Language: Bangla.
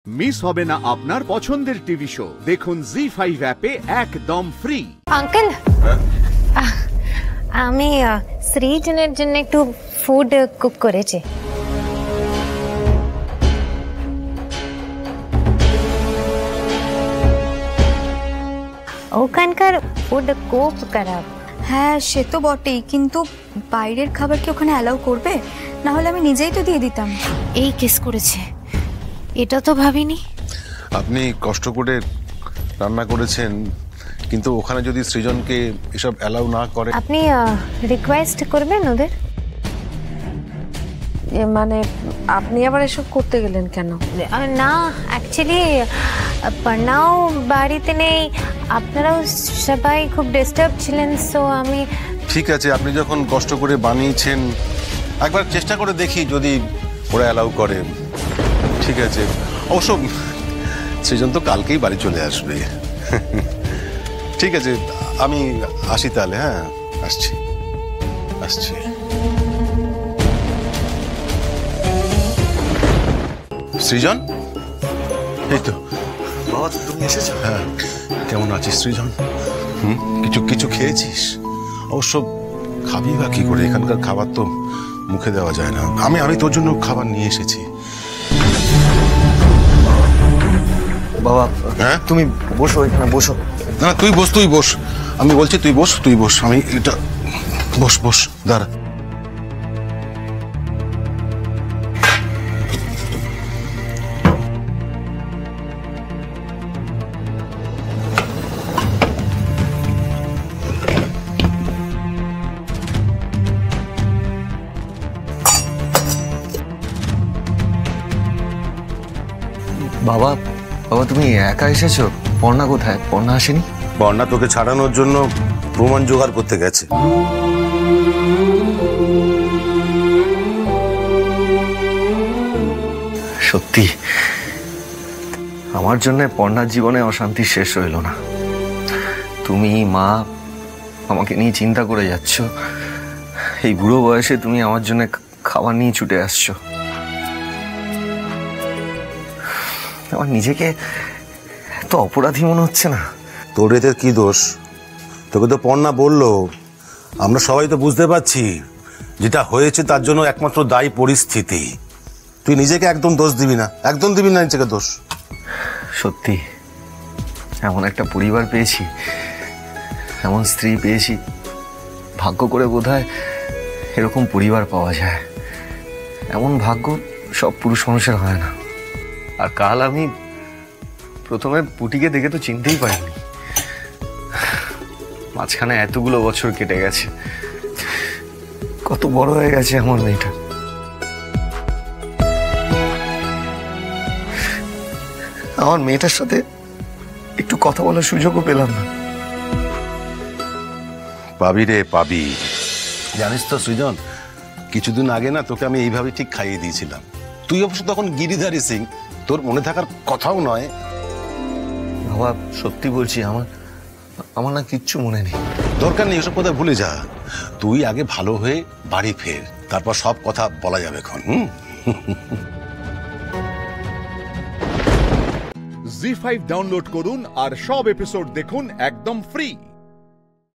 মিস হবে না আপনার পছন্দের টিভি শো। দেখুন জি5 অ্যাপে একদম ফ্রি। আঙ্কেল, আমি সৃজনের জন্য একটু ফুড কুক করেছি। ওখানকার ফুড খুব খারাপ। হ্যাঁ, সে তো বটেই, কিন্তু বাইরের খাবার কি ওখানে অ্যালাউ করবে? না হলে আমি নিজেই তো দিয়ে দিতাম। এই কেস করেছে, এটা তো ভাবিনি। আপনি কষ্ট করে রান্না করেছেন, কিন্তু ওখানে যদি সৃজনকে এসব অ্যালাউ না করে। আপনি রিকোয়েস্ট করবেন ওদের? মানে আপনি আবার এসব করতে গেলেন কেন? না, অ্যাকচুয়ালি পর্ণাও বাড়িতে নেই, আপনারাও সবাই খুব ডিস্টার্ব ছিলেন, সো আমি। ঠিক আছে, আপনি যখন কষ্ট করে বানিয়েছেন একবার চেষ্টা করে দেখি যদি ওরা অ্যালাউ করে। ঠিক আছে, অবশ্য সৃজন তো কালকেই বাড়ি চলে আসবে। ঠিক আছে, আমি আসি তাহলে। হ্যাঁ, আসছি। সৃজন, এই তো বাবা, তুমি এসেছো? হ্যাঁ, কেমন আছিস সৃজন? কিছু খেয়েছিস? অবশ্য খাবি বা কি করে, এখানকার খাবার তো মুখে দেওয়া যায় না। আমি তোর জন্য খাবার নিয়ে এসেছি। বাবা, হ্যাঁ, তুমি বসো, এখানে বসো। না, তুই বস। আমি বলছি তুই বস। আমি এটা বস দাঁড়া। বাবা, তুমি একা এসেছো? পর্ণা কোথায়? পর্ণা আসেনি? বর্ণা তোকে ছাড়ানোর জন্য প্রমাণ জোগাড় করতে গেছে। সত্যি আমার জন্য পর্ণার জীবনে অশান্তি শেষ হইল না। তুমি মা আমাকে নিয়ে চিন্তা করে যাচ্ছ, এই বুড়ো বয়সে তুমি আমার জন্য খাবার নিয়ে ছুটে আসছো। আমার নিজেকে এত অপরাধী মনে হচ্ছে না? তোর এতে কি দোষ? তোকে তো পর্ণা বললো, আমরা সবাই তো বুঝতে পারছি যেটা হয়েছে তার জন্য একমাত্র দায়ী পরিস্থিতি। তুই নিজেকে একদম দোষ দিবি না নিজেকে দোষ। সত্যি এমন একটা পরিবার পেয়েছি, এমন স্ত্রী পেয়েছি, ভাগ্য করে বোধহয় এরকম পরিবার পাওয়া যায়। এমন ভাগ্য সব পুরুষ মানুষের হয় না। আর কাল আমি প্রথমে পুটিকে দেখে তো চিনতেই পারিনি। মাঝখানে এতগুলো বছর কেটে গেছে, কত বড় হয়ে গেছে আমার মেয়েটা। আমার মেয়েটার সাথে একটু কথা বলার সুযোগও পেলাম না। পাবি রে, পাবি। জানিস তো সৃজন, কিছুদিন আগে না তোকে আমি এইভাবে ঠিক খাইয়ে দিয়েছিলাম। তুই অবশ্য তখন গিরিধারী সিং, তোর মনে থাকার কথাও নয়। বাবা, সত্যি বলছি, আমার না কিচ্ছু মনে নেই। দরকার নেই, এসব কথা ভুলে যা। তুই আগে ভালো হয়ে বাড়ি ফের, তারপর সব কথা বলা যাবে এখন। জি5 ডাউনলোড করুন আর সব এপিসোড দেখুন একদম ফ্রি।